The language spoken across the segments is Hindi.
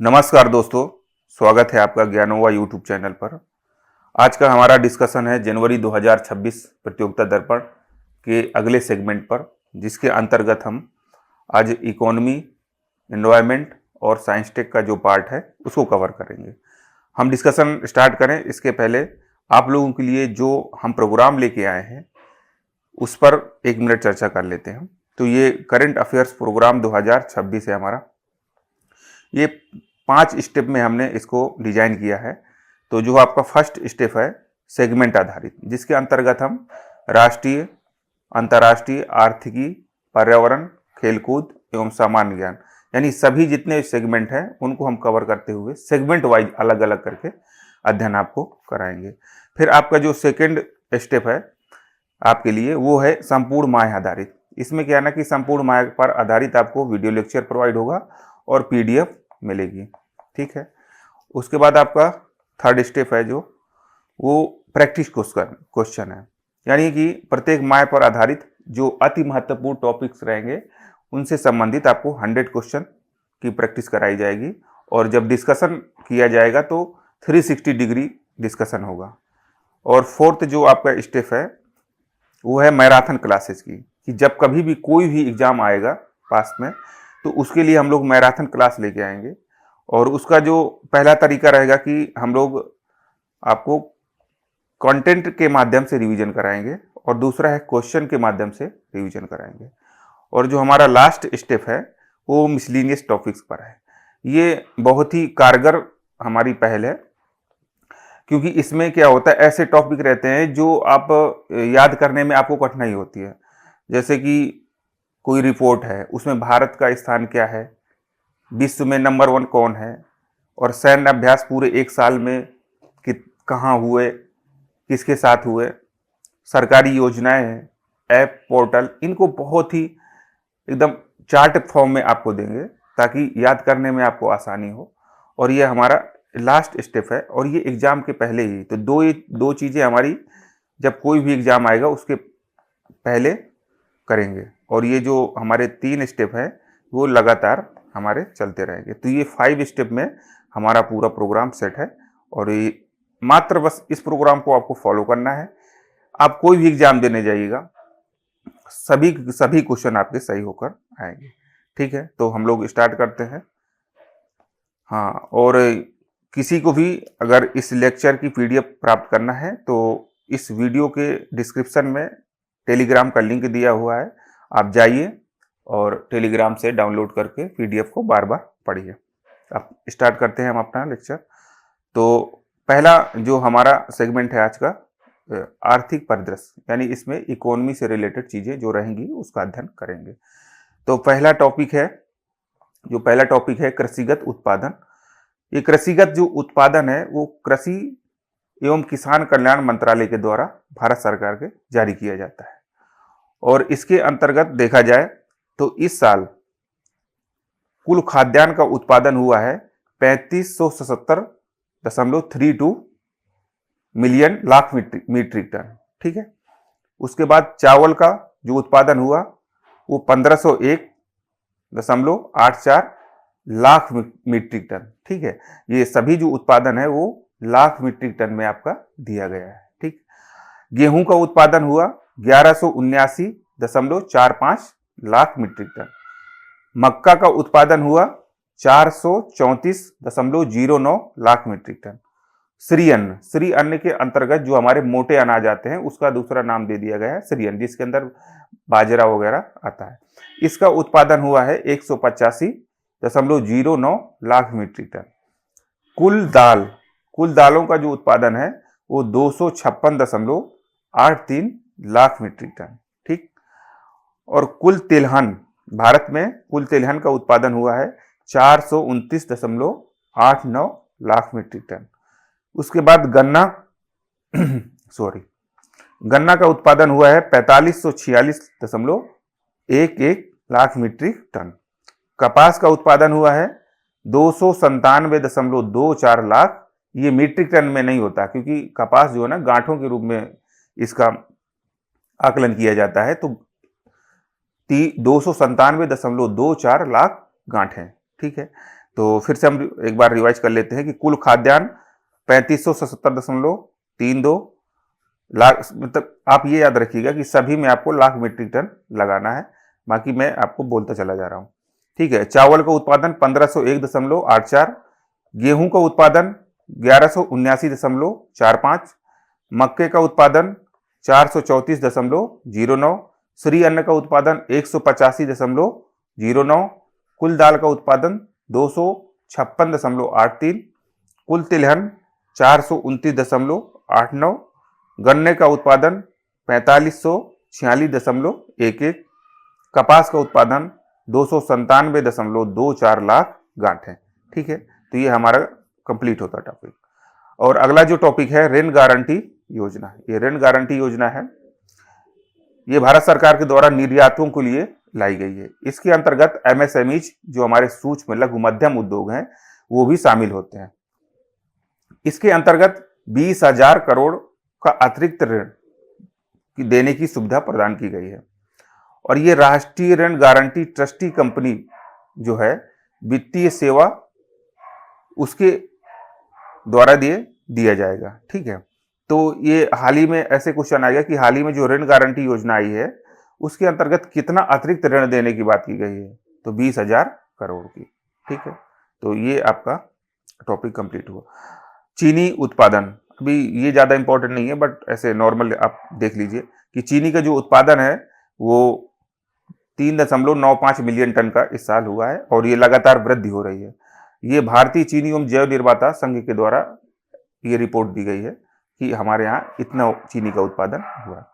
नमस्कार दोस्तों, स्वागत है आपका ज्ञानोवा यूट्यूब चैनल पर। आज का हमारा डिस्कशन है जनवरी 2026 प्रतियोगिता दर्पण के अगले सेगमेंट पर, जिसके अंतर्गत हम आज इकोनॉमी, एनवायरनमेंट और साइंस टेक का जो पार्ट है उसको कवर करेंगे। हम डिस्कशन स्टार्ट करें इसके पहले आप लोगों के लिए जो हम प्रोग्राम लेके आए हैं उस पर 1 मिनट चर्चा कर लेते हैं। तो ये करंट अफेयर्स प्रोग्राम 2026 है हमारा। ये 5 स्टेप में हमने इसको डिजाइन किया है। तो जो आपका फर्स्ट स्टेप है सेगमेंट आधारित, जिसके अंतर्गत हम राष्ट्रीय, अंतर्राष्ट्रीय, आर्थिकी, पर्यावरण, खेलकूद एवं सामान्य ज्ञान, यानी सभी जितने सेगमेंट हैं उनको हम कवर करते हुए सेगमेंट वाइज अलग अलग करके अध्ययन आपको कराएंगे। फिर आपका जो सेकंड स्टेप है आपके लिए वो है संपूर्ण माह आधारित। इसमें क्या है ना कि संपूर्ण माह पर आधारित आपको वीडियो लेक्चर प्रोवाइड होगा और पीडीएफ मिलेगी। ठीक है। उसके बाद आपका थर्ड स्टेप है जो वो प्रैक्टिस क्वेश्चन है, यानी कि प्रत्येक माह पर आधारित जो अति महत्वपूर्ण टॉपिक्स रहेंगे उनसे संबंधित आपको 100 क्वेश्चन की प्रैक्टिस कराई जाएगी और जब डिस्कशन किया जाएगा तो 360 डिग्री डिस्कशन होगा। और फोर्थ जो आपका स्टेप है वो है मैराथन क्लासेस की, कि जब कभी भी कोई भी एग्जाम आएगा पास में तो उसके लिए हम लोग मैराथन क्लास लेके आएंगे। और उसका जो पहला तरीका रहेगा कि हम लोग आपको कंटेंट के माध्यम से रिवीजन कराएंगे और दूसरा है क्वेश्चन के माध्यम से रिवीजन कराएंगे। और जो हमारा लास्ट स्टेप है वो मिसलिनियस टॉपिक्स पर है। ये बहुत ही कारगर हमारी पहल है, क्योंकि इसमें क्या होता है, ऐसे टॉपिक रहते हैं जो आप याद करने में आपको कठिनाई होती है। जैसे कि कोई रिपोर्ट है, उसमें भारत का स्थान क्या है, विश्व में नंबर 1 कौन है, और सैन्य अभ्यास पूरे 1 साल में कहाँ हुए, किसके साथ हुए, सरकारी योजनाएं हैं, ऐप, पोर्टल, इनको बहुत ही एकदम चार्ट फॉर्म में आपको देंगे ताकि याद करने में आपको आसानी हो। और ये हमारा लास्ट स्टेप है और ये एग्जाम के पहले ही। तो दो चीज़ें हमारी जब कोई भी एग्जाम आएगा उसके पहले करेंगे, और ये जो हमारे 3 स्टेप हैं वो लगातार हमारे चलते रहेंगे। तो ये 5 स्टेप में हमारा पूरा प्रोग्राम सेट है और ये मात्र बस इस प्रोग्राम को आपको फॉलो करना है। आप कोई भी एग्जाम देने जाइएगा, सभी क्वेश्चन आपके सही होकर आएंगे। ठीक है, तो हम लोग स्टार्ट करते हैं। हाँ, और किसी को भी अगर इस लेक्चर की पीडीएफ प्राप्त करना है तो इस वीडियो के डिस्क्रिप्शन में टेलीग्राम का लिंक दिया हुआ है, आप जाइए और टेलीग्राम से डाउनलोड करके पीडीएफ को बार बार पढ़िए। अब स्टार्ट करते हैं हम अपना लेक्चर। तो पहला जो हमारा सेगमेंट है आज का आर्थिक परिदृश्य, यानी इसमें इकोनॉमी से रिलेटेड चीजें जो रहेंगी उसका अध्ययन करेंगे। तो पहला टॉपिक है कृषिगत उत्पादन। ये कृषिगत जो उत्पादन है वो कृषि एवं किसान कल्याण मंत्रालय के द्वारा भारत सरकार के जारी किया जाता है। और इसके अंतर्गत देखा जाए तो इस साल कुल खाद्यान्न का उत्पादन हुआ है 3577.32 मिलियन लाख मीट्रिक टन। ठीक है। उसके बाद चावल का जो उत्पादन हुआ वो 1501.84 लाख मीट्रिक टन। ठीक है। ये सभी जो उत्पादन है वो लाख मीट्रिक टन में आपका दिया गया है। ठीक। गेहूं का उत्पादन हुआ 1179.45 लाख मीट्रिक टन। मक्का का उत्पादन हुआ 434.09 लाख मीट्रिक टन। श्री अन्न के अंतर्गत जो हमारे मोटे अनाज आते हैं उसका दूसरा नाम दे दिया गया है श्री अन्न, जिसके अंदर बाजरा वगैरह आता है। इसका उत्पादन हुआ है 185.09 लाख मीट्रिक टन। कुल दालों का जो उत्पादन है वो 256.83 लाख मीट्रिक टन। ठीक। और भारत में कुल तिलहन का उत्पादन हुआ है 429.89 लाख मीट्रिक टन। उसके बाद गन्ना का उत्पादन हुआ है 4546.11 लाख मीट्रिक टन। कपास का उत्पादन हुआ है 297.24 लाख। ये मीट्रिक टन में नहीं होता क्योंकि कपास जो है ना गांठों के रूप में इसका आकलन किया जाता है, तो 297.24 लाख गांठ हैं। ठीक है। तो फिर से हम एक बार रिवाइज कर लेते हैं कि कुल खाद्यान्न 3577.32 लाख, मतलब आप ये याद रखिएगा कि सभी में आपको लाख मीट्रिक टन लगाना है, बाकी मैं आपको बोलता चला जा रहा हूँ। ठीक है। चावल का उत्पादन 1501.84, गेहूं का उत्पादन 1179.45, मक्के का उत्पादन 434.09, श्री अन्न का उत्पादन 185.09, कुल दाल का उत्पादन 256.83, कुल तिलहन 429.89, गन्ने का उत्पादन 4546.11, कपास का उत्पादन 297.24 लाख गांठ है। ठीक है, तो ये हमारा कंप्लीट होता टॉपिक। और अगला जो टॉपिक है ऋण गारंटी योजना। ये ऋण गारंटी योजना है, ये भारत सरकार के द्वारा निर्यातों के लिए लाई गई है। इसके अंतर्गत एमएसएमईज जो हमारे सूक्ष्म लघु मध्यम उद्योग हैं वो भी शामिल होते हैं। इसके अंतर्गत 20,000 करोड़ का अतिरिक्त ऋण देने की सुविधा प्रदान की गई है। और ये राष्ट्रीय ऋण गारंटी ट्रस्टी कंपनी जो है वित्तीय सेवा उसके द्वारा दिया जाएगा। ठीक है, तो ये हाल ही में ऐसे क्वेश्चन आएगा कि हाल ही में जो ऋण गारंटी योजना आई है उसके अंतर्गत कितना अतिरिक्त ऋण देने की बात की गई है, तो 20,000 करोड़ की। ठीक है, तो ये आपका टॉपिक कंप्लीट हुआ। चीनी उत्पादन, अभी ये ज्यादा इंपॉर्टेंट नहीं है बट ऐसे नॉर्मल आप देख लीजिए कि चीनी का जो उत्पादन है वो 3.95 मिलियन टन का इस साल हुआ है और ये लगातार वृद्धि हो रही है। ये भारतीय चीनी एवं जैव निर्माता संघ के द्वारा ये रिपोर्ट दी गई है कि हमारे यहाँ इतना चीनी का उत्पादन हुआ।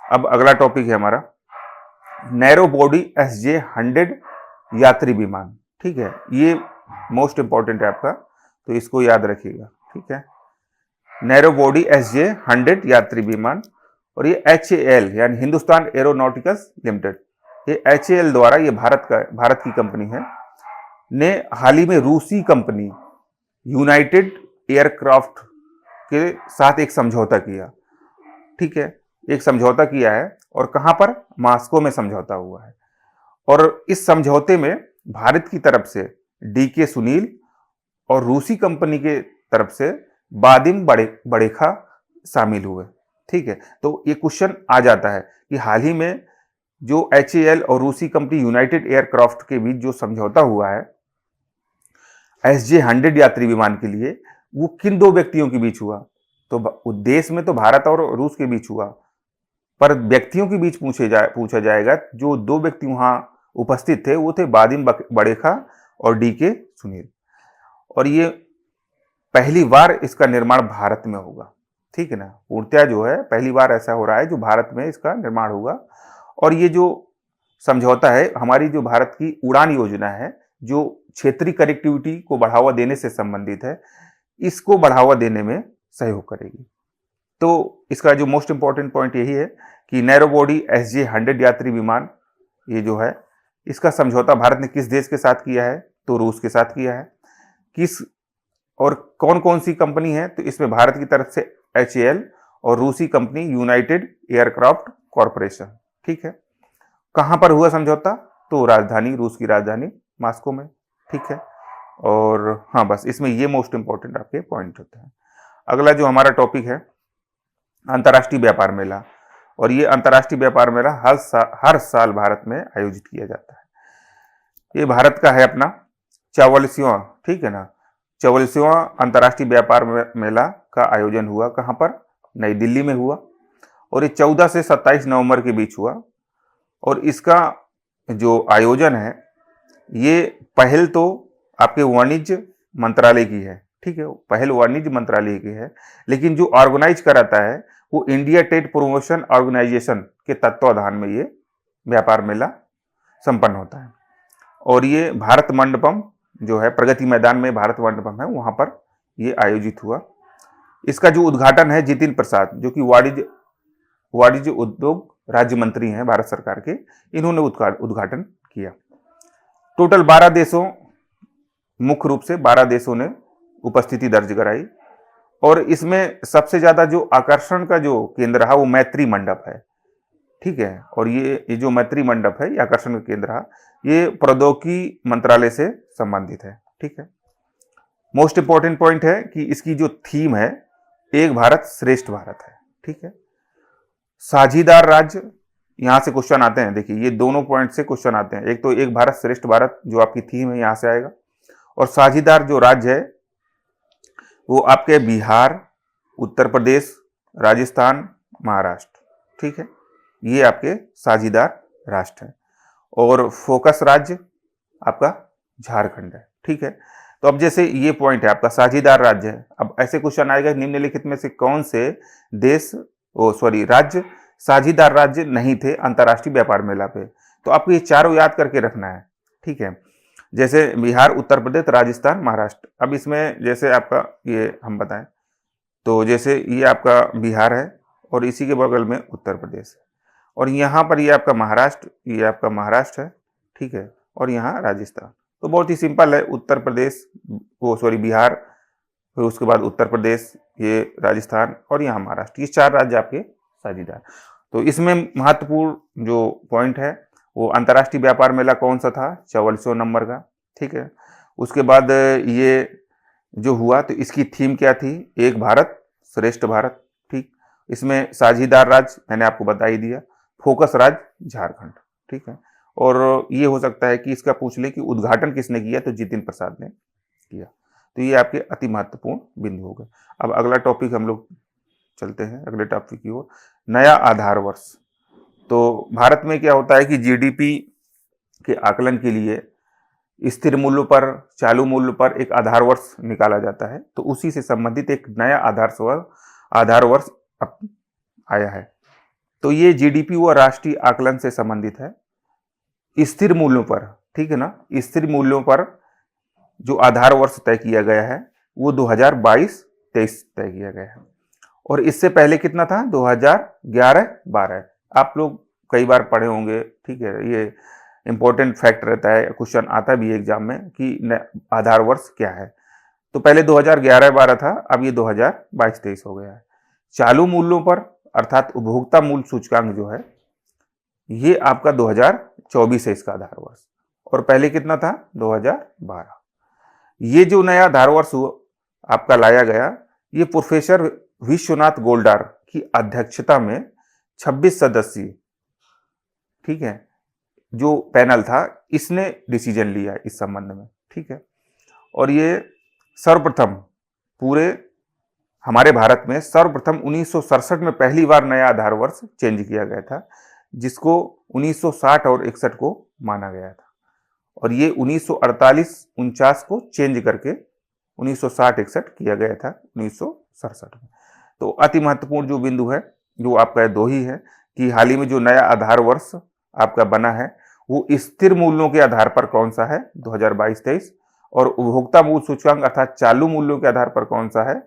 अब अगला टॉपिक है हमारा नैरो बॉडी SJ-100 यात्री विमान। ठीक है, ये मोस्ट इंपॉर्टेंट है आपका, तो इसको याद रखिएगा। ठीक है, नैरो बॉडी SJ-100 यात्री विमान, और ये HAL यानी हिंदुस्तान एरोनॉटिक्स लिमिटेड, ये HAL द्वारा, ये भारत की कंपनी है, ने हाल ही में रूसी कंपनी यूनाइटेड एयरक्राफ्ट के साथ एक समझौता किया। ठीक है, एक समझौता किया है और कहां पर, मॉस्को में समझौता हुआ है। और इस समझौते में भारत की तरफ से DK सुनील और रूसी कंपनी के तरफ से वादिम बड़ेखा शामिल हुए। ठीक है, तो ये क्वेश्चन आ जाता है कि हाल ही में जो HAL और रूसी कंपनी यूनाइटेड एयरक्राफ्ट के बीच जो समझौता हुआ है SJ-100 यात्री विमान के लिए, वो किन दो व्यक्तियों के बीच हुआ, तो उद्देश्य में तो भारत और रूस के बीच हुआ, पर व्यक्तियों के बीच पूछा जाएगा। जो दो व्यक्ति वहां उपस्थित थे वो थे वादिम बड़ेखा और DK सुनील, और ये पहली बार इसका निर्माण भारत में होगा। ठीक है ना, पूर्णतया जो है पहली बार ऐसा हो रहा है जो भारत में इसका निर्माण होगा। और ये जो समझौता है हमारी जो भारत की उड़ान योजना है जो क्षेत्रीय कनेक्टिविटी को बढ़ावा देने से संबंधित है, इसको बढ़ावा देने में सहयोग करेगी। तो इसका जो मोस्ट इंपॉर्टेंट पॉइंट यही है कि नैरो बॉडी SJ-100 यात्री विमान ये जो है इसका समझौता भारत ने किस देश के साथ किया है, तो रूस के साथ किया है। किस और कौन कौन सी कंपनी है, तो इसमें भारत की तरफ से HAL और रूसी कंपनी यूनाइटेड एयरक्राफ्ट कॉरपोरेशन। ठीक है, कहां पर हुआ समझौता, तो राजधानी, रूस की राजधानी मॉस्को में। ठीक है, और हाँ बस इसमें ये मोस्ट इंपॉर्टेंट आपके पॉइंट होते हैं। अगला जो हमारा टॉपिक है अंतर्राष्ट्रीय व्यापार मेला, और ये अंतर्राष्ट्रीय व्यापार मेला हर साल भारत में आयोजित किया जाता है। ये भारत का है अपना 44वां, ठीक है ना, 44वां अंतर्राष्ट्रीय व्यापार मेला का आयोजन हुआ। कहां पर, नई दिल्ली में हुआ, और ये 14 से 27 नवंबर के बीच हुआ। और इसका जो आयोजन है ये पहल तो आपके वाणिज्य मंत्रालय की है। ठीक है, पहल वाणिज्य मंत्रालय की है, लेकिन जो ऑर्गेनाइज कराता है वो इंडिया ट्रेड प्रमोशन ऑर्गेनाइजेशन के तत्वाधान में ये व्यापार मेला संपन्न होता है। और ये भारत मंडपम जो है, प्रगति मैदान में भारत मंडपम है, वहां पर ये आयोजित हुआ। इसका जो उद्घाटन है जितिन प्रसाद, जो कि वाणिज्य उद्योग राज्य मंत्री हैं भारत सरकार के, इन्होंने उद्घाटन किया। टोटल 12 देशों, मुख्य रूप से 12 देशों ने उपस्थिति दर्ज कराई। और इसमें सबसे ज्यादा जो आकर्षण का जो केंद्र रहा वो मैत्री मंडप है। ठीक है, और ये जो मैत्री मंडप है ये आकर्षण का केंद्र रहा, ये प्रौद्योगिकी मंत्रालय से संबंधित है। ठीक। ठीक है। मोस्ट इंपॉर्टेंट पॉइंट है कि इसकी जो थीम है एक भारत श्रेष्ठ भारत है, ठीक है। साझीदार राज्य, यहां से क्वेश्चन आते हैं, देखिए ये दोनों पॉइंट से क्वेश्चन आते हैं। एक तो एक भारत श्रेष्ठ भारत जो आपकी थीम है यहां से आएगा, और साझीदार जो राज्य है वो आपके बिहार, उत्तर प्रदेश, राजस्थान, महाराष्ट्र, ठीक है, ये आपके साझीदार राष्ट्र है। और फोकस राज्य आपका झारखंड है, ठीक है। तो अब जैसे ये पॉइंट है आपका साझीदार राज्य है, अब ऐसे क्वेश्चन आएगा निम्नलिखित में से कौन से देश राज्य साझीदार राज्य नहीं थे अंतर्राष्ट्रीय व्यापार मेला पे। तो आपको ये चारों याद करके रखना है, ठीक है। जैसे बिहार, उत्तर प्रदेश, राजस्थान, महाराष्ट्र। अब इसमें जैसे आपका ये हम बताएं तो जैसे ये आपका बिहार है और इसी के बगल में उत्तर प्रदेश है, और यहाँ पर ये आपका महाराष्ट्र, ये आपका महाराष्ट्र है, ठीक है, और यहाँ राजस्थान। तो बहुत ही सिंपल है, उत्तर प्रदेश बिहार, फिर उसके बाद उत्तर प्रदेश, ये राजस्थान और यहाँ महाराष्ट्र, ये चार राज्य आपके साझीदार। तो इसमें महत्वपूर्ण जो पॉइंट है वो अंतर्राष्ट्रीय व्यापार मेला कौन सा था, 44 नंबर का, ठीक है। उसके बाद ये जो हुआ तो इसकी थीम क्या थी, एक भारत श्रेष्ठ भारत, ठीक। इसमें साझीदार राज्य मैंने आपको बता ही दिया, फोकस राज्य झारखंड, ठीक है। और ये हो सकता है कि इसका पूछ ले कि उद्घाटन किसने किया, तो जितिन प्रसाद ने किया। तो ये आपके अति महत्वपूर्ण बिंदु हो गए। अब अगला टॉपिक हम लोग चलते हैं अगले टॉपिक की ओर, नया आधार वर्ष। तो भारत में क्या होता है कि जीडीपी के आकलन के लिए स्थिर मूल्य पर, चालू मूल्य पर एक आधार वर्ष निकाला जाता है। तो उसी से संबंधित एक नया आधार वर्ष आया है। तो ये जीडीपी व राष्ट्रीय आकलन से संबंधित है, स्थिर मूल्यों पर, ठीक है ना। स्थिर मूल्यों पर जो आधार वर्ष तय किया गया है वो 2022-23 तय किया गया है। और इससे पहले कितना था, 2011-12। आप लोग कई बार पढ़े होंगे, ठीक है, ये इंपॉर्टेंट फैक्ट रहता है, क्वेश्चन आता भी एग्जाम में कि आधार वर्ष क्या है। तो पहले 2011-12 था, अब ये 2022-23 हो गया है। चालू मूल्यों पर अर्थात उपभोक्ता मूल्य सूचकांक जो है ये आपका 2024 है इसका आधार वर्ष, और पहले कितना था, 2012। ये जो नया आधार वर्ष आपका लाया गया, ये प्रोफेसर विश्वनाथ गोल्डार की अध्यक्षता में 26 सदस्यीय, ठीक है, जो पैनल था इसने डिसीजन लिया इस संबंध में, ठीक है। और ये सर्वप्रथम पूरे हमारे भारत में सर्वप्रथम 1967 में पहली बार नया आधार वर्ष चेंज किया गया था, जिसको 1960 और 61 को माना गया था। और ये 1948-49 को चेंज करके 1960-61 किया गया था 1967 में। तो अति महत्वपूर्ण जो बिंदु है जो आपका दो ही है कि हाल ही में जो नया आधार वर्ष आपका बना है वो स्थिर मूल्यों के आधार पर कौन सा है, 2022-23, और उपभोक्ता मूल्य सूचकांक अर्थात चालू मूल्यों के आधार पर कौन सा है,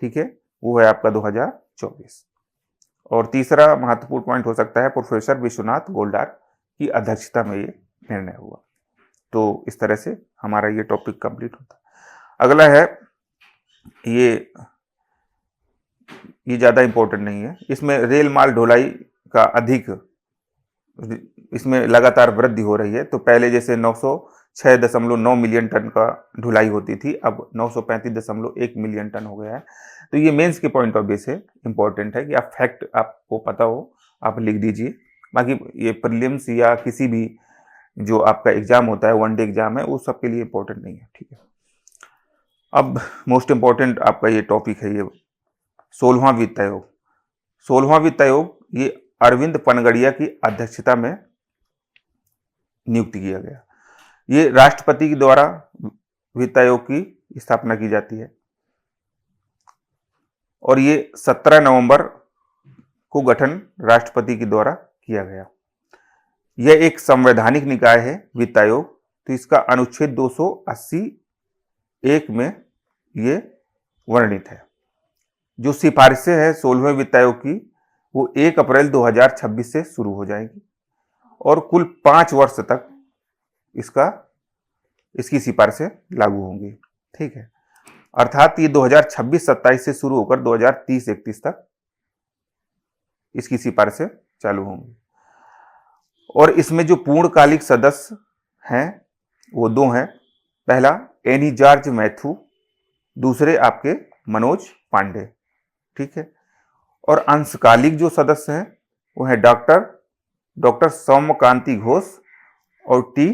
ठीक है, वो है आपका 2024। और तीसरा महत्वपूर्ण पॉइंट हो सकता है प्रोफेसर विश्वनाथ गोल्डार की अध्यक्षता में ये निर्णय हुआ। तो इस तरह से हमारा ये टॉपिक कंप्लीट होता है। अगला है ये ज्यादा इंपॉर्टेंट नहीं है, इसमें रेल माल ढुलाई का अधिक, इसमें लगातार वृद्धि हो रही है। तो पहले जैसे 906.9 मिलियन टन का ढुलाई होती थी, अब 935.1 मिलियन टन हो गया है। तो ये मेंस के पॉइंट ऑफ व्यू से इंपॉर्टेंट है कि आप फैक्ट आपको पता हो, आप लिख दीजिए। बाकी ये प्रीलिम्स या किसी भी जो आपका एग्जाम होता है, वनडे एग्जाम है, वो सबके लिए इंपॉर्टेंट नहीं है, ठीक है। अब मोस्ट इंपॉर्टेंट आपका ये टॉपिक है, ये 16वां वित्त आयोग। 16वां वित्त आयोग ये अरविंद पनगड़िया की अध्यक्षता में नियुक्त किया गया। ये राष्ट्रपति के द्वारा वित्त आयोग की स्थापना की जाती है, और ये 17 नवंबर को गठन राष्ट्रपति के द्वारा किया गया। यह एक संवैधानिक निकाय है वित्त आयोग। तो इसका अनुच्छेद 280(1) में ये वर्णित है। जो सिफारिशें हैं 16वें वित्त आयोग की वो 1 अप्रैल 2026 से शुरू हो जाएगी, और कुल 5 वर्ष तक इसकी सिफारिशें लागू होंगी, ठीक है। अर्थात ये 2026-27 से शुरू होकर 2030-31 तक इसकी सिफारिशें चालू होंगी। और इसमें जो पूर्णकालिक सदस्य हैं वो 2 हैं। पहला एनी जॉर्ज मैथ्यू, दूसरे आपके मनोज पांडे। ठीक है। और अंशकालिक जो सदस्य हैं वो है डॉक्टर सौम्यकांति घोष और टी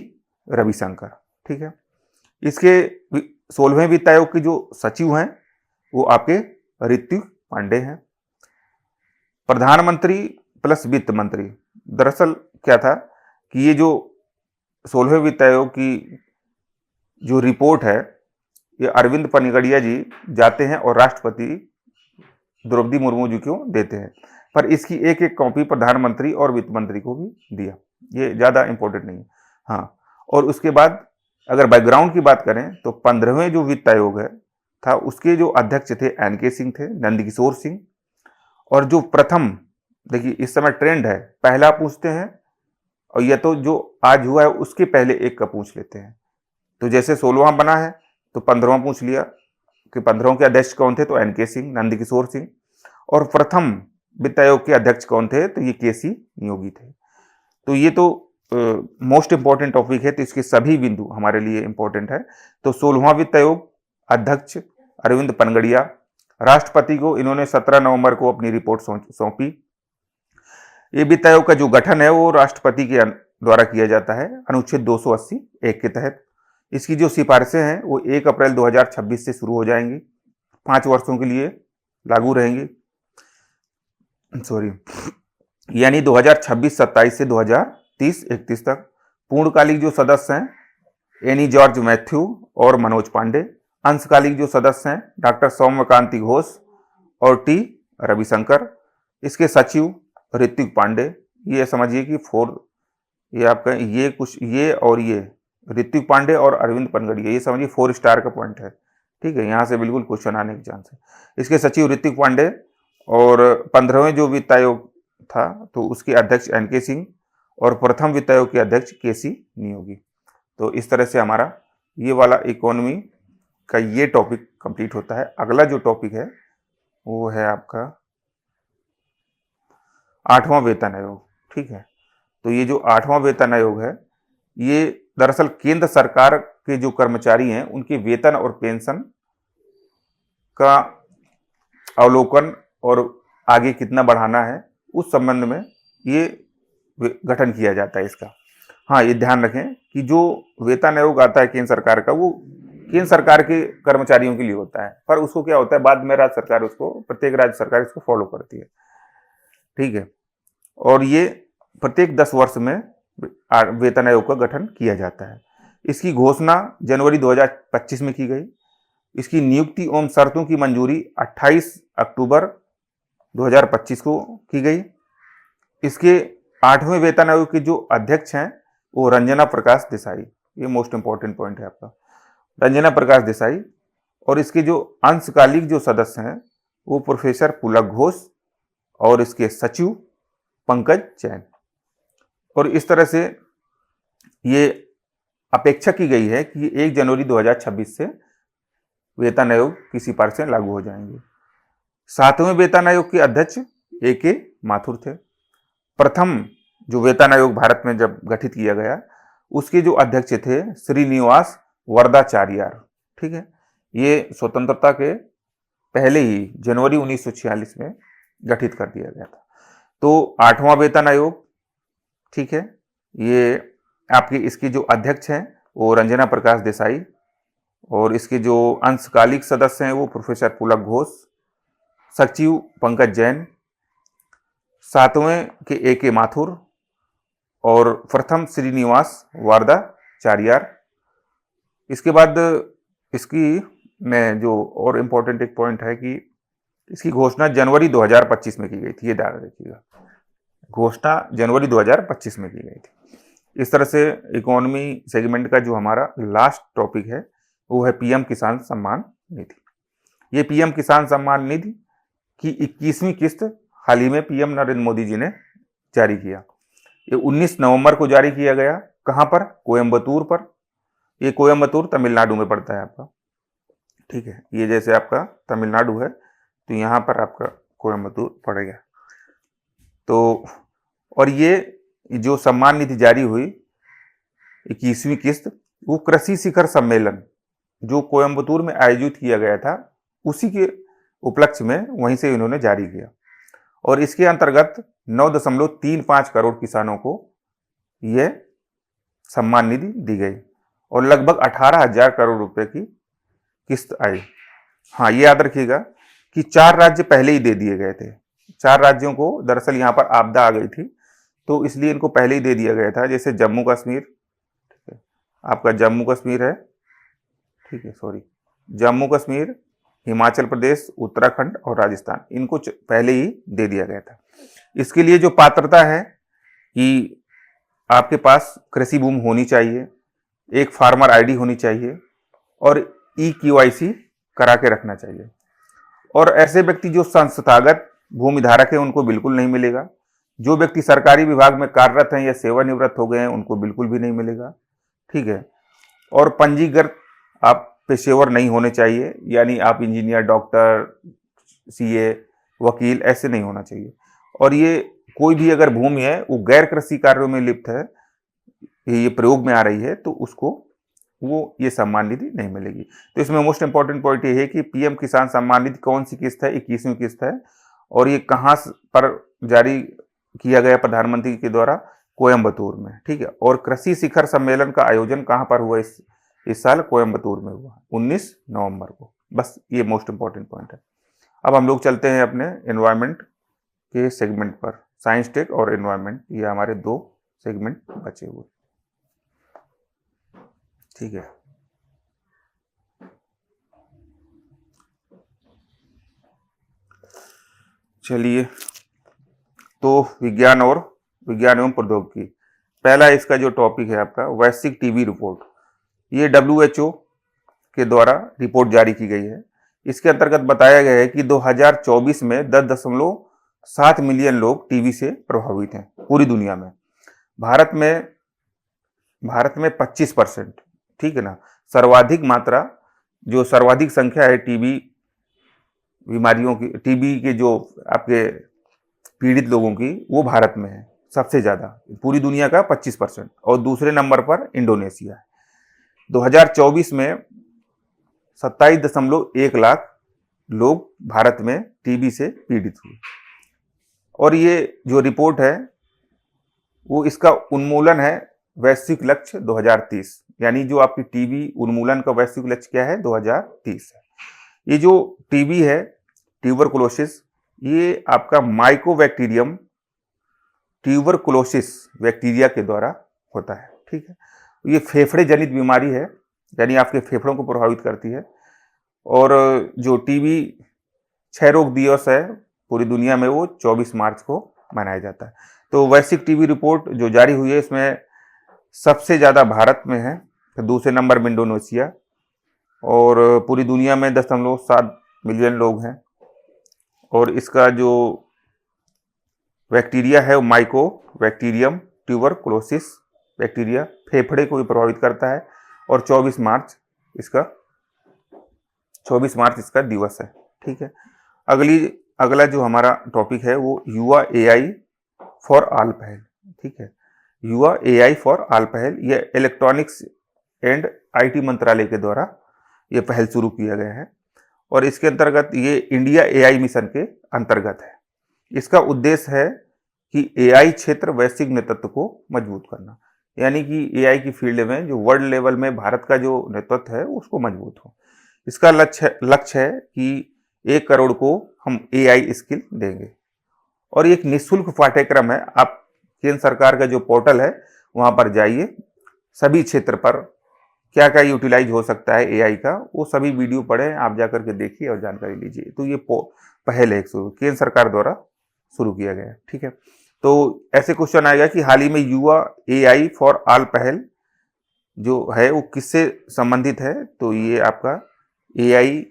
रविशंकर। ठीक है। इसके 16वें वित्त आयोग के जो सचिव हैं वो आपके ऋत्विक पांडे हैं। प्रधानमंत्री प्लस वित्त मंत्री, दरअसल क्या था कि ये जो 16वें वित्त आयोग की जो रिपोर्ट है ये अरविंद पनगड़िया जी जाते हैं और राष्ट्रपति द्रौपदी मुर्मू जी को देते हैं, पर इसकी एक एक कॉपी प्रधानमंत्री और वित्त मंत्री को भी दिया। ये ज़्यादा इंपॉर्टेंट नहीं है। हाँ, और उसके बाद अगर बैकग्राउंड की बात करें तो 15वें जो वित्त आयोग है था उसके जो अध्यक्ष थे NK सिंह थे, नंदकिशोर सिंह। और जो प्रथम, देखिए इस समय ट्रेंड है पहला पूछते हैं और या तो जो आज हुआ है उसके पहले एक का पूछ लेते हैं। तो जैसे 16वां बना है तो 15वां पूछ लिया कि 15 के अध्यक्ष कौन थे, तो NK सिंह, नंदकिशोर सिंह। और प्रथम वित्त आयोग के अध्यक्ष कौन थे, तो ये KC नियोगी थे। तो ये तो मोस्ट इंपॉर्टेंट टॉपिक है, तो इसके सभी बिंदु हमारे लिए इंपॉर्टेंट है। तो 16वां वित्त आयोग अध्यक्ष अरविंद पनगड़िया, राष्ट्रपति को इन्होंने 17 नवंबर को अपनी रिपोर्ट सौंपी। ये वित्त आयोग का जो गठन है वो राष्ट्रपति के द्वारा किया जाता है अनुच्छेद 280(1) के तहत। इसकी जो सिफारिशें हैं वो 1 अप्रैल 2026 से शुरू हो जाएंगी, 5 वर्षों के लिए लागू रहेंगी। यानी 2026-27 से 2030-31 तक। पूर्णकालिक जो सदस्य हैं एनी जॉर्ज मैथ्यू और मनोज पांडे। अंशकालिक जो सदस्य हैं डॉक्टर सौम्यकांति घोष और टी रविशंकर। इसके सचिव ऋत्विक पांडे। ये समझिए कि ये आपका ये और ये ऋत्विक पांडे और अरविंद पनगड़िया, ये समझिए 4 स्टार का पॉइंट है। ठीक है, यहाँ से बिल्कुल क्वेश्चन आने के चांस है। इसके सचिव ऋत्विक पांडे और 15वें जो वित्त आयोग था तो उसके अध्यक्ष NK सिंह और प्रथम वित्त आयोग के अध्यक्ष KC नियोगी। तो इस तरह से हमारा ये वाला इकोनॉमी का ये टॉपिक कंप्लीट होता है। अगला जो टॉपिक है वो है आपका 8वां वेतन आयोग। ठीक है, तो ये जो 8वां वेतन आयोग है ये दरअसल केंद्र सरकार के जो कर्मचारी हैं उनके वेतन और पेंशन का अवलोकन और आगे कितना बढ़ाना है उस संबंध में ये गठन किया जाता है इसका। हाँ, ये ध्यान रखें कि जो वेतन आयोग आता है केंद्र सरकार का वो केंद्र सरकार के कर्मचारियों के लिए होता है, पर उसको क्या होता है बाद में राज्य सरकार प्रत्येक राज्य सरकार इसको फॉलो करती है। ठीक है, और ये प्रत्येक 10 वर्ष में वेतन आयोग का गठन किया जाता है। इसकी घोषणा जनवरी 2025 में की गई। इसकी नियुक्ति एवं शर्तों की मंजूरी 28 अक्टूबर 2025 को की गई। इसके 8वें वेतन आयोग के जो अध्यक्ष हैं वो रंजना प्रकाश देसाई। ये मोस्ट इंपॉर्टेंट पॉइंट है आपका, रंजना प्रकाश देसाई। और इसके जो अंशकालिक जो सदस्य हैं वो प्रोफेसर पुलक घोष और इसके सचिव पंकज जैन। और इस तरह से ये अपेक्षा की गई है कि 1 जनवरी 2026 से वेतन आयोग की सिफारिशें लागू हो जाएंगी। 7वें वेतन आयोग के अध्यक्ष AK माथुर थे। प्रथम जो वेतन आयोग भारत में जब गठित किया गया उसके जो अध्यक्ष थे श्रीनिवास वरदाचार्यार। ठीक है, ये स्वतंत्रता के पहले ही जनवरी 1946 में गठित कर दिया गया था। तो 8वां वेतन आयोग, ठीक है, ये आपके इसके जो अध्यक्ष हैं वो रंजना प्रकाश देसाई और इसके जो अंशकालिक सदस्य हैं वो प्रोफेसर पुलक घोष, सचिव पंकज जैन, 7वें के AK माथुर और प्रथम श्रीनिवास वारदाचार्यार। इसके बाद इसकी में जो और इम्पोर्टेंट एक पॉइंट है कि इसकी घोषणा जनवरी 2025 में की गई थी। ये ध्यान रखिएगा, घोषणा जनवरी 2025 में की गई थी। इस तरह से इकोनॉमी सेगमेंट का जो हमारा लास्ट टॉपिक है वो है PM किसान सम्मान निधि। ये PM किसान सम्मान निधि की 21वीं किस्त हाल ही में PM नरेंद्र मोदी जी ने जारी किया। ये 19 नवंबर को जारी किया गया। कहाँ पर? कोयम्बतूर पर। ये कोयम्बतूर तमिलनाडु में पड़ता है आपका। ठीक है, ये जैसे आपका तमिलनाडु है तो यहाँ पर आपका कोयम्बतूर पड़ेगा। तो और ये जो सम्मान निधि जारी हुई 21वीं किस्त वो कृषि शिखर सम्मेलन जो कोयम्बतूर में आयोजित किया गया था उसी के उपलक्ष्य में वहीं से इन्होंने जारी किया। और इसके अंतर्गत 9.35 करोड़ किसानों को यह सम्मान निधि दी गई और लगभग 18,000 करोड़ रुपए की किस्त आई। हाँ, ये याद रखिएगा कि 4 राज्य पहले ही दे दिए गए थे। 4 राज्यों को दरअसल यहाँ पर आपदा आ गई थी, तो इसलिए इनको पहले ही दे दिया गया था। जैसे जम्मू कश्मीर, आपका जम्मू कश्मीर है, ठीक है, सॉरी, जम्मू कश्मीर, हिमाचल प्रदेश, उत्तराखंड और राजस्थान, इनको पहले ही दे दिया गया था। इसके लिए जो पात्रता है कि आपके पास कृषि भूमि होनी चाहिए, एक फार्मर आईडी होनी चाहिए और EKYC करा के रखना चाहिए। और ऐसे व्यक्ति जो संस्थागत भूमि धारक है उनको बिल्कुल नहीं मिलेगा। जो व्यक्ति सरकारी विभाग में कार्यरत हैं या सेवानिवृत्त हो गए हैं उनको बिल्कुल भी नहीं मिलेगा, ठीक है। और पंजीकृत आप पेशेवर नहीं होने चाहिए, यानी आप इंजीनियर, डॉक्टर, CA, वकील ऐसे नहीं होना चाहिए। और ये कोई भी अगर भूमि है वो गैर कृषि कार्यों में लिप्त है, ये प्रयोग में आ रही है, तो उसको वो ये सम्मान निधि नहीं मिलेगी। तो इसमें मोस्ट इंपॉर्टेंट पॉइंट ये है कि PM किसान सम्मान निधि कौन सी किस्त है, 21वीं किस्त है। और ये कहाँ पर जारी किया गया प्रधानमंत्री के द्वारा, कोयम्बतूर में, ठीक है। और कृषि शिखर सम्मेलन का आयोजन कहाँ पर हुआ इस साल, कोयम्बतूर में हुआ 19 नवंबर को। बस ये मोस्ट इंपॉर्टेंट पॉइंट है। अब हम लोग चलते हैं अपने एनवायरमेंट के सेगमेंट पर। साइंस टेक और एनवायरमेंट, ये हमारे 2 सेगमेंट बचे हुए, ठीक है। चलिए, तो विज्ञान एवं प्रौद्योगिकी, पहला इसका जो टॉपिक है आपका वैश्विक टीबी रिपोर्ट। ये WHO के द्वारा रिपोर्ट जारी की गई है। इसके अंतर्गत बताया गया है कि 2024 में 10.7 मिलियन लोग टीबी से प्रभावित हैं पूरी दुनिया में। भारत में 25%, ठीक है ना। सर्वाधिक मात्रा, जो सर्वाधिक संख्या है टीबी बीमारियों की, टीबी के जो आपके पीड़ित लोगों की, वो भारत में है सबसे ज्यादा, पूरी दुनिया का 25%। और दूसरे नंबर पर इंडोनेशिया है। 2024 में 27.1 लाख लोग भारत में टीबी से पीड़ित हुए। और ये जो रिपोर्ट है वो इसका उन्मूलन है वैश्विक लक्ष्य 2030, यानी जो आपकी टीबी उन्मूलन का वैश्विक लक्ष्य क्या है, 2030 है। ये जो टीबी है, ट्यूबरकुलोसिस, ये आपका माइकोबैक्टीरियम ट्यूबरकुलोसिस बैक्टीरिया के द्वारा होता है, ठीक है। ये फेफड़े जनित बीमारी है, यानी आपके फेफड़ों को प्रभावित करती है। और जो टीबी क्षय रोग दिवस है पूरी दुनिया में, वो 24 मार्च को मनाया जाता है। तो वैश्विक टीबी रिपोर्ट जो जारी हुई है, इसमें सबसे ज़्यादा भारत में है, तो दूसरे नंबर में इंडोनेशिया, और पूरी दुनिया में 10.7 मिलियन लोग हैं। और इसका जो बैक्टीरिया है वो माइकोबैक्टीरियम ट्यूबरकुलोसिस बैक्टीरिया फेफड़े को भी प्रभावित करता है। और 24 मार्च इसका दिवस है, ठीक है। अगला जो हमारा टॉपिक है वो युवा AI फॉर ऑल पहल, ठीक है। युवा AI फॉर ऑल पहल, ये इलेक्ट्रॉनिक्स एंड IT मंत्रालय के द्वारा ये पहल शुरू किया गया है। और इसके अंतर्गत ये इंडिया AI मिशन के अंतर्गत है। इसका उद्देश्य है कि AI क्षेत्र वैश्विक नेतृत्व को मजबूत करना, यानी कि AI की फील्ड में जो वर्ल्ड लेवल में भारत का जो नेतृत्व है उसको मजबूत हो। इसका लक्ष्य है कि 1 करोड़ को हम AI स्किल देंगे। और एक निःशुल्क पाठ्यक्रम है, आप केंद्र सरकार का जो पोर्टल है वहां पर जाइए, सभी क्षेत्र पर क्या क्या यूटिलाइज हो सकता है AI का, वो सभी वीडियो पढ़ें, आप जाकर के देखिए और जानकारी लीजिए। तो ये पहल है केंद्र सरकार द्वारा शुरू किया गया है, ठीक है। तो ऐसे क्वेश्चन आएगा कि हाल ही में युवा AI फॉर ऑल पहल जो है वो किससे संबंधित है, तो ये आपका AI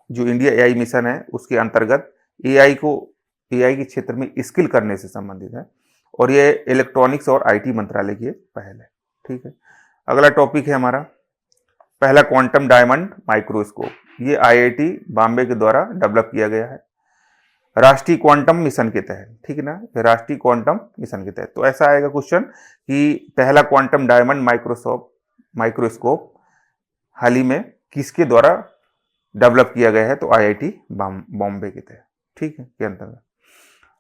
जो इंडिया AI मिशन है उसके अंतर्गत AI के क्षेत्र में स्किल करने से संबंधित है। और ये इलेक्ट्रॉनिक्स और IT मंत्रालय की पहल है, ठीक है। अगला टॉपिक है हमारा पहला क्वांटम डायमंड माइक्रोस्कोप, ये IIT बॉम्बे के द्वारा डेवलप किया गया है राष्ट्रीय क्वांटम मिशन के तहत, ठीक है ना, राष्ट्रीय क्वांटम मिशन के तहत। तो ऐसा आएगा क्वेश्चन कि पहला क्वांटम डायमंड माइक्रोस्कोप हाल ही में किसके द्वारा डेवलप किया गया है? तो आईआईटी बॉम्बे के तहत, ठीक है, के अंतर्गत।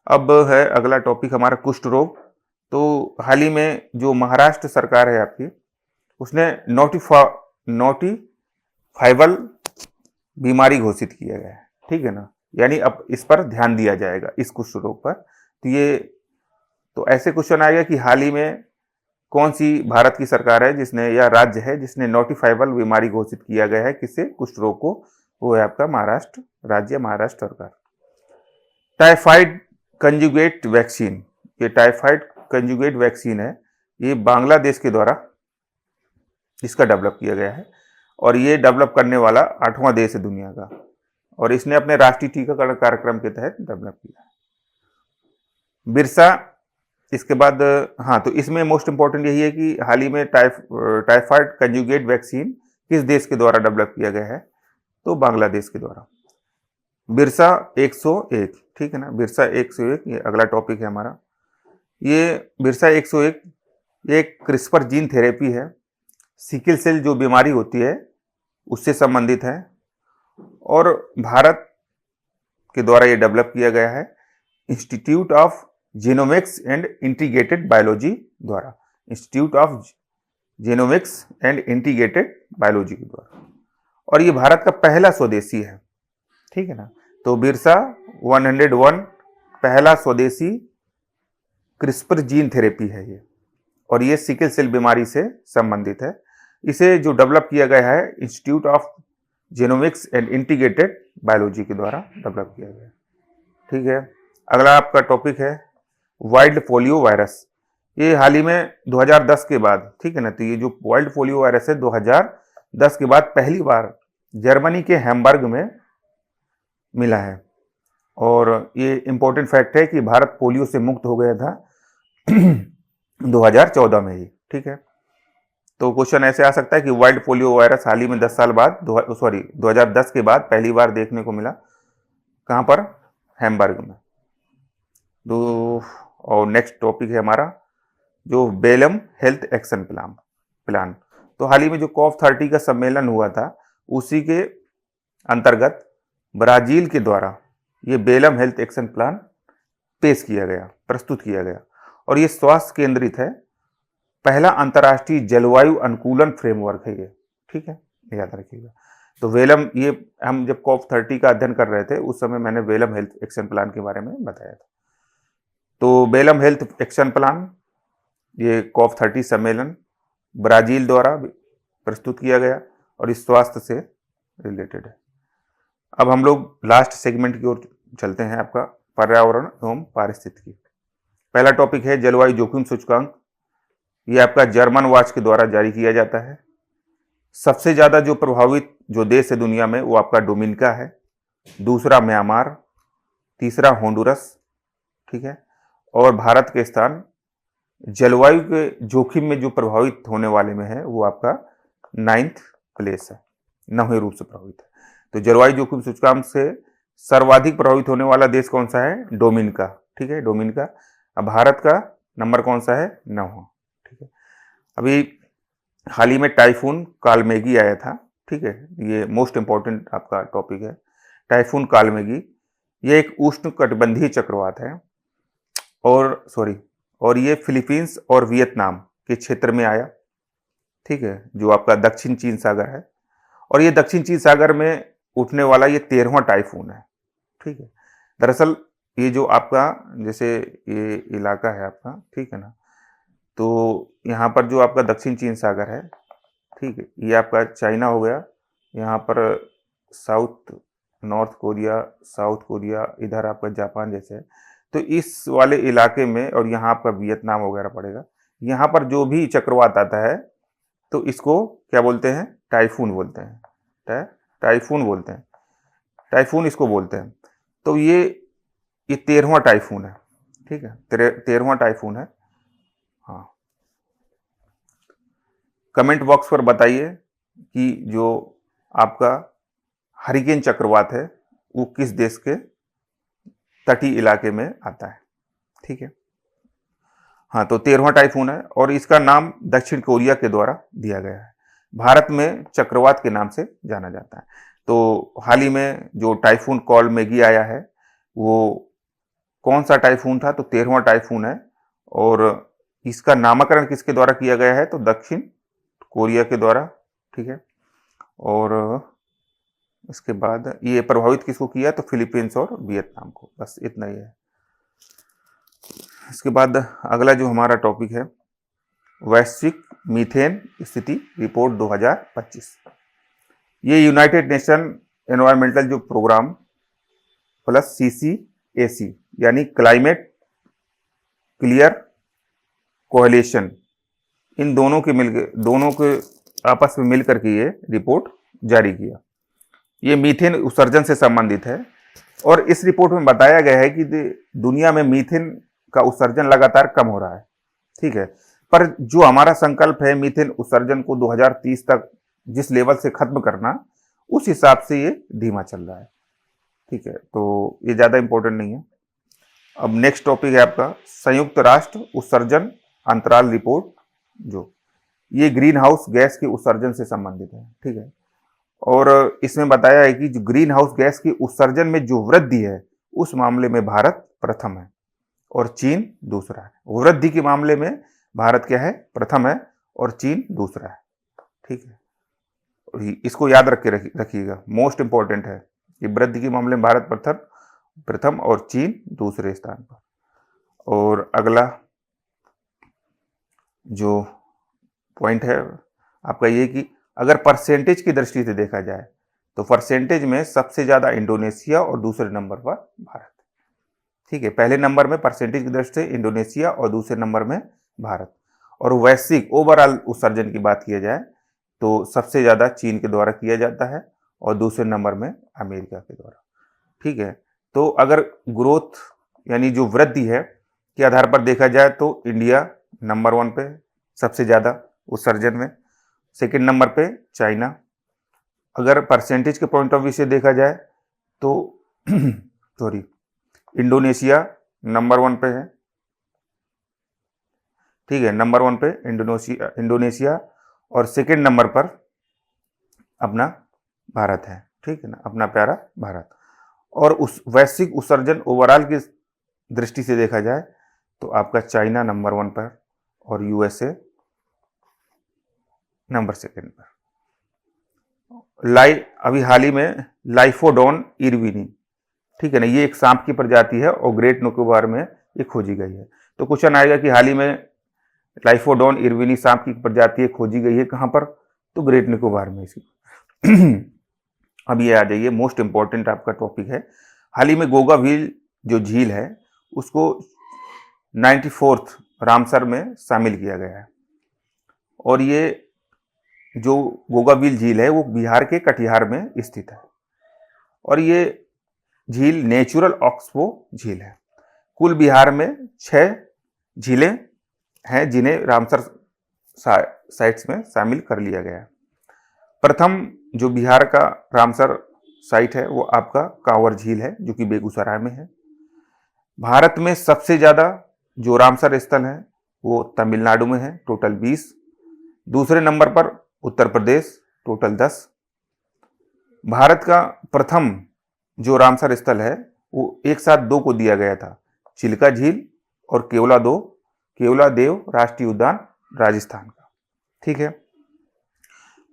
अब है अगला टॉपिक हमारा कुष्ठ रोग। तो हाल ही में जो महाराष्ट्र सरकार है आपकी, उसने नोटिफाइबल बीमारी घोषित किया गया है, ठीक है ना। यानी अब इस पर ध्यान दिया जाएगा, इस कुष्ठ रोग पर। तो ऐसे क्वेश्चन आएगा कि हाल ही में कौन सी भारत की सरकार है जिसने, या राज्य है जिसने नोटिफाइबल बीमारी घोषित किया गया है किससे? कुष्ठ रोग को। वो है आपका महाराष्ट्र राज्य, महाराष्ट्र सरकार। टाइफाइड कंजुगेट वैक्सीन, ये टाइफाइड कंजुगेट वैक्सीन है, ये बांग्लादेश के द्वारा इसका डेवलप किया गया है, और ये डेवलप करने वाला 8वां देश है दुनिया का, और इसने अपने राष्ट्रीय टीकाकरण कार्यक्रम के तहत डेवलप किया है। बिरसा, इसके बाद हाँ, तो इसमें मोस्ट इंपॉर्टेंट यही है कि हाल ही में टाइफाइड कंजुगेट वैक्सीन किस देश के द्वारा डेवलप किया गया है? तो बांग्लादेश के द्वारा। बिरसा 101, ठीक है ना, बिरसा 101 ये अगला टॉपिक है हमारा। ये बिरसा 101 एक क्रिस्पर जीन थेरेपी है, सिकल सेल जो बीमारी होती है उससे संबंधित है, और भारत के द्वारा ये डेवलप किया गया है institute of genomics and integrated biology द्वारा, institute of genomics and integrated biology के द्वारा, और ये भारत का पहला स्वदेशी है, ठीक है ना। तो बिरसा 101 पहला स्वदेशी क्रिस्पर जीन थेरेपी है ये, और ये सिकल सेल बीमारी से संबंधित है। इसे जो डेवलप किया गया है institute of genomics and integrated biology के द्वारा डेवलप किया गया है, ठीक है। अगला आपका टॉपिक है वाइल्ड पोलियो वायरस। ये हाल ही में 2010 के बाद, ठीक है ना, तो ये जो वाइल्ड पोलियो वायरस है 2010 के बाद पहली बार जर्मनी के हैम्बर्ग में मिला है, और ये इंपॉर्टेंट फैक्ट है कि भारत पोलियो से मुक्त हो गया था 2014 में ही, ठीक है। तो क्वेश्चन ऐसे आ सकता है कि वाइल्ड पोलियो वायरस हाल ही में 10 साल बाद 2010 के बाद पहली बार देखने को मिला, कहां पर? हैम्बर्ग में। तो और नेक्स्ट टॉपिक है हमारा जो बेलम हेल्थ एक्शन प्लान। तो हाल ही में जो COP30 का सम्मेलन हुआ था उसी के अंतर्गत ब्राजील के द्वारा ये बेलम हेल्थ एक्शन प्लान पेश किया गया, प्रस्तुत किया गया, और ये स्वास्थ्य केंद्रित है, पहला अंतर्राष्ट्रीय जलवायु अनुकूलन फ्रेमवर्क है ये, ठीक है, याद रखिएगा। तो वेलम, ये हम जब COP30 का अध्ययन कर रहे थे उस समय मैंने वेलम हेल्थ एक्शन प्लान के बारे में बताया था। तो वेलम हेल्थ एक्शन प्लान ये COP30 सम्मेलन ब्राजील द्वारा प्रस्तुत किया गया, और इस स्वास्थ्य से रिलेटेड है। अब हम लोग लास्ट सेगमेंट की ओर चलते हैं, आपका पर्यावरण एवं पारिस्थितिकी। पहला टॉपिक है जलवायु जोखिम सूचकांक। ये आपका जर्मन वॉच के द्वारा जारी किया जाता है। सबसे ज्यादा जो प्रभावित जो देश है दुनिया में वो आपका डोमिनिका है, दूसरा म्यांमार, तीसरा होंडुरस, ठीक है, और भारत के स्थान जलवायु के जोखिम में जो प्रभावित होने वाले में है वो आपका 9th प्लेस है, 9वें रूप से प्रभावित है। तो जलवायु जोखिम सूचकांक से सर्वाधिक प्रभावित होने वाला देश कौन सा है? डोमिनिका, ठीक है, डोमिनिका। अब भारत का नंबर कौन सा है? 9वां, ठीक है। अभी हाल ही में टाइफून कालमेगी आया था, ठीक है, ये मोस्ट इंपॉर्टेंट आपका टॉपिक है। टाइफून कालमेगी ये एक उष्णकटिबंधीय चक्रवात है, और ये फिलीपींस और वियतनाम के क्षेत्र में आया, ठीक है, जो आपका दक्षिण चीन सागर है, और ये दक्षिण चीन सागर में उठने वाला ये 13वां टाइफून है, ठीक है। दरअसल ये जो आपका जैसे ये इलाका है आपका, ठीक है ना, तो यहाँ पर जो आपका दक्षिण चीन सागर है, ठीक है, ये आपका चाइना हो गया, यहाँ पर नॉर्थ कोरिया, साउथ कोरिया, इधर आपका जापान जैसे है, तो इस वाले इलाके में, और यहाँ आपका वियतनाम वगैरह पड़ेगा, यहाँ पर जो भी चक्रवात आता है तो इसको क्या बोलते हैं? टाइफून बोलते हैं, टाइफून बोलते हैं, टाइफून इसको बोलते हैं। तो ये 13वां टाइफून है, ठीक है, 13वां टाइफून है। हाँ, कमेंट बॉक्स पर बताइए कि जो आपका हरिकेन चक्रवात है वो किस देश के तटीय इलाके में आता है, ठीक है। हाँ, तो 13वां टाइफून है, और इसका नाम दक्षिण कोरिया के द्वारा दिया गया है। भारत में चक्रवात के नाम से जाना जाता है। तो हाल ही में जो टाइफून कॉल मैगी आया है, वो कौन सा टाइफून था? तो 13वां टाइफून है। और इसका नामकरण किसके द्वारा किया गया है? तो दक्षिण कोरिया के द्वारा। ठीक है। और इसके बाद ये प्रभावित किसको किया? तो फिलीपींस और वियतनाम को। बस इतना ही है। इसके बाद अगला जो हमारा टॉपिक है, वैश्विक मीथेन स्थिति रिपोर्ट 2025। ये यूनाइटेड नेशन एनवायरमेंटल जो प्रोग्राम प्लस CCAC यानी क्लाइमेट क्लियर कोहेलेशन, इन दोनों के आपस में मिलकर के ये रिपोर्ट जारी किया। ये मीथेन उत्सर्जन से संबंधित है और इस रिपोर्ट में बताया गया है कि दुनिया में मीथेन का उत्सर्जन लगातार कम हो रहा है। ठीक है। पर जो हमारा संकल्प है मीथेन उत्सर्जन को 2030 तक जिस लेवल से खत्म करना, उस हिसाब से ये धीमा चल रहा है। ठीक है। तो ये ज्यादा इंपॉर्टेंट नहीं है। अब नेक्स्ट टॉपिक है आपका संयुक्त राष्ट्र उत्सर्जन अंतराल रिपोर्ट, जो ये ग्रीन हाउस गैस के उत्सर्जन से संबंधित है। ठीक है। और इसमें बताया है कि जो ग्रीन हाउस गैस के उत्सर्जन में जो वृद्धि है, उस मामले में भारत प्रथम है और चीन दूसरा है। वृद्धि के मामले में भारत क्या है? प्रथम है और चीन दूसरा है। ठीक है। इसको याद रखिएगा, मोस्ट इंपॉर्टेंट है कि वृद्धि के मामले में भारत प्रथम और चीन दूसरे स्थान पर। और अगला जो पॉइंट है आपका ये कि अगर परसेंटेज की दृष्टि से देखा जाए तो परसेंटेज में सबसे ज्यादा इंडोनेशिया और दूसरे नंबर पर भारत। ठीक है। पहले नंबर में परसेंटेज की दृष्टि से इंडोनेशिया और दूसरे नंबर में भारत। और वैश्विक ओवरऑल उत्सर्जन की बात किया जाए तो सबसे ज्यादा चीन के द्वारा किया जाता है और दूसरे नंबर में अमेरिका के द्वारा। ठीक है। तो अगर ग्रोथ यानी जो वृद्धि है के आधार पर देखा जाए तो इंडिया नंबर 1 पे सबसे ज्यादा उत्सर्जन में, सेकंड नंबर पे चाइना। अगर परसेंटेज के पॉइंट ऑफ व्यू से देखा जाए तो सॉरी, इंडोनेशिया नंबर 1 पे है। ठीक है। नंबर 1 पे इंडोनेशिया और सेकंड नंबर पर अपना भारत है। ठीक है ना, अपना प्यारा भारत। और उस वैश्विक उत्सर्जन ओवरऑल की दृष्टि से देखा जाए तो आपका चाइना नंबर 1 पर और USA नंबर 2 पर। अभी हाल ही में लाइफोडोन इरविनी, ठीक है ना, ये एक सांप की प्रजाति है और ग्रेट निकोबार में ये खोजी गई है। तो क्वेश्चन आएगा कि हाल ही में लाइफोडोन इरविनी सांप की प्रजाति खोजी गई है कहां पर? तो ग्रेट निकोबार में इसी। अब ये आ जाइए, मोस्ट इंपॉर्टेंट आपका टॉपिक है। हाल ही में गोगा व्हील जो झील है उसको 94th रामसर में शामिल किया गया है। और ये जो गोगा व्हील झील है वो बिहार के कटिहार में स्थित है और ये झील नेचुरल ऑक्सबो झील है। कुल बिहार में 6 झीलें हैं जिन्हें रामसर साइट्स में शामिल कर लिया गया है। प्रथम जो बिहार का रामसर साइट है वो आपका कांवर झील है जो कि बेगूसराय में है। भारत में सबसे ज्यादा जो रामसर स्थल है वो तमिलनाडु में है, टोटल 20। दूसरे नंबर पर उत्तर प्रदेश, टोटल 10। भारत का प्रथम जो रामसर स्थल है वो एक साथ 2 को दिया गया था, चिल्का झील और केवला देव राष्ट्रीय उद्यान राजस्थान का। ठीक है।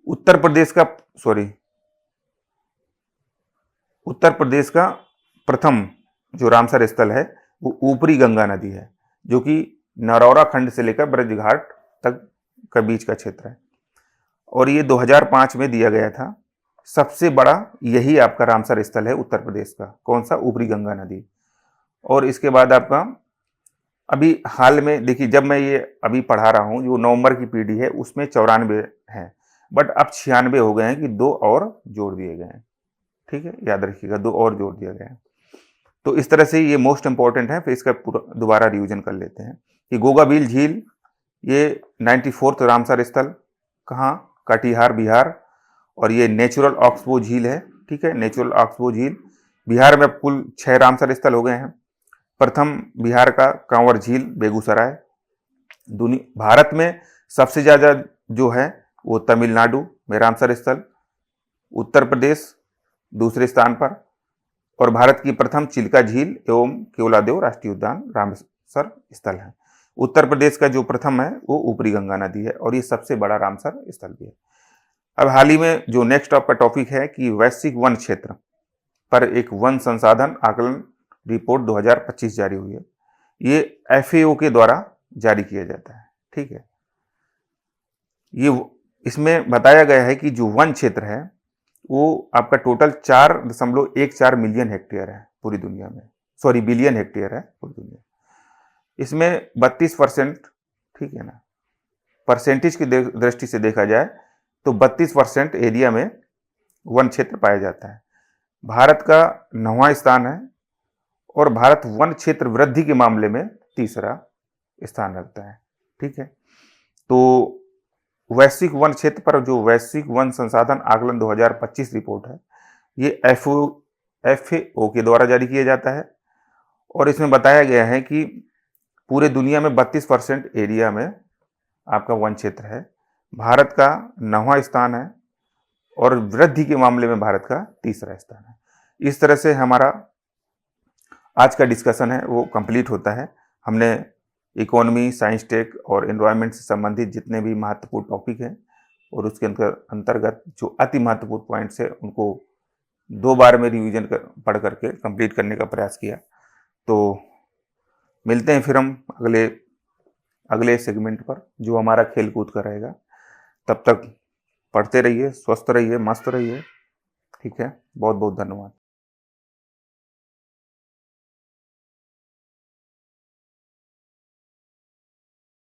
उत्तर प्रदेश का प्रथम जो रामसर स्थल है वो ऊपरी गंगा नदी है जो कि नरौरा खंड से लेकर ब्रजघाट तक का बीच का क्षेत्र है और ये 2005 में दिया गया था। सबसे बड़ा यही आपका रामसर स्थल है उत्तर प्रदेश का। कौन सा? ऊपरी गंगा नदी। और इसके बाद आपका अभी हाल में देखिए, जब मैं ये अभी पढ़ा रहा हूं जो नवंबर की पीढ़ी है उसमें 94 है, बट अब 96 हो गए हैं कि 2 और जोड़ दिए गए हैं। ठीक है, याद रखिएगा 2 और जोड़ दिया गया है। तो इस तरह से ये मोस्ट इंपॉर्टेंट है। फिर इसका दोबारा रिवीजन कर लेते हैं कि गोगा व्हील झील ये 94th रामसर स्थल कहाँ? कटिहार बिहार। और ये नेचुरल ऑक्सबो झील है। ठीक है, नेचुरल ऑक्सबो झील। बिहार में कुल 6 रामसर स्थल हो गए हैं। प्रथम बिहार का कांवर झील बेगूसराय। भारत में सबसे ज्यादा जो है वो तमिलनाडु में रामसर स्थल, उत्तर प्रदेश दूसरे स्थान पर, और भारत की प्रथम चिल्का झील एवं केवलादेव राष्ट्रीय उद्यान रामसर स्थल है। उत्तर प्रदेश का जो प्रथम है वो ऊपरी गंगा नदी है और ये सबसे बड़ा रामसर स्थल भी है। अब हाल ही में जो नेक्स्ट आपका टॉपिक है कि वैश्विक वन क्षेत्र पर एक वन संसाधन आकलन रिपोर्ट 2025 जारी हुई है। ये FAO के द्वारा जारी किया जाता है, ठीक है। ये इसमें बताया गया है कि जो वन क्षेत्र है वो आपका टोटल 4.14 मिलियन हेक्टेयर है पूरी दुनिया में, सॉरी बिलियन हेक्टेयर है पूरी दुनिया। इसमें 32%, ठीक है ना, परसेंटेज की दृष्टि से देखा जाए तो 32% एरिया में वन क्षेत्र पाया जाता है। भारत का 9वां स्थान है और भारत वन क्षेत्र वृद्धि के मामले में तीसरा स्थान रखता है, ठीक है। तो वैश्विक वन क्षेत्र पर जो वैश्विक वन संसाधन आकलन 2025 रिपोर्ट है ये FAO के द्वारा जारी किया जाता है और इसमें बताया गया है कि पूरे दुनिया में 32% एरिया में आपका वन क्षेत्र है। भारत का 9वां स्थान है और वृद्धि के मामले में भारत का तीसरा स्थान है। इस तरह से हमारा आज का डिस्कशन है वो कंप्लीट होता है। हमने इकोनॉमी, साइंस टेक और एनवायरनमेंट से संबंधित जितने भी महत्वपूर्ण टॉपिक हैं और उसके अंतर्गत जो अति महत्वपूर्ण पॉइंट्स है उनको 2 बार में रिवीजन पढ़ करके कंप्लीट करने का प्रयास किया। तो मिलते हैं फिर हम अगले सेगमेंट पर जो हमारा खेल कूद का रहेगा। तब तक पढ़ते रहिए, स्वस्थ रहिए, मस्त रहिए, ठीक है। बहुत बहुत धन्यवाद।